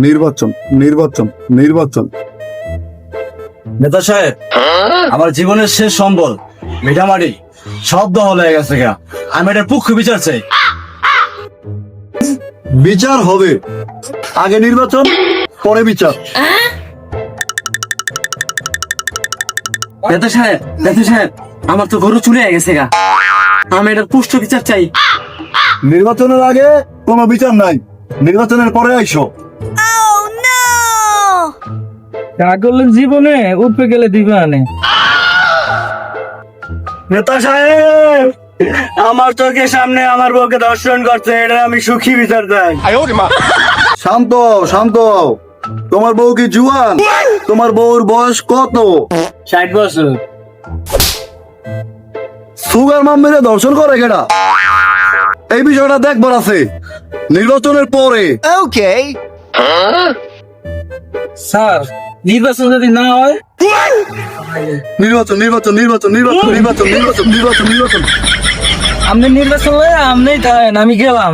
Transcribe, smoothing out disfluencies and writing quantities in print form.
নির্বাচন নির্বাচন নির্বাচন। নেতা সাহেব, আমার জীবনের শেষ সম্বল মিঠামাটি সব দখল হয়ে গেছে গা। আমি এটার পক্ষ বিচার চাই। বিচার হবে, আগে নির্বাচন পরে বিচার। নেতা সাহেব আমার তো গরু চুরি হয়ে গেছে গা। আমি এটার পুষ্ট বিচার চাই। নির্বাচনের আগে কোনো বিচার নাই, নির্বাচনের পরে আইসো। ছাগলের জীবনে উপরে গেলে দিবে আনে। নেতা সাহেব, আমার চোখের সামনে আমার বউকে দর্শন করছে, এটা আমি সুখী বিচার চাই। শান্ত শান্ত, তোমার বউ কি জুয়ান? তোমার বউর বয়স কত? 60 বছর। সুগার মাম্মিরে দর্শন করে কেডা? এই বিষয়টা দেখবার আছে নির্বাচনের পরে। স্যার, নির্বাচন যদি না হয় নির্বাচন নির্বাচন নির্বাচন নির্বাচন নির্বাচন নির্বাচন নির্বাচন নির্বাচন। আপনি নির্বাচন হলে আপনি থাকেন, আমি গেলাম।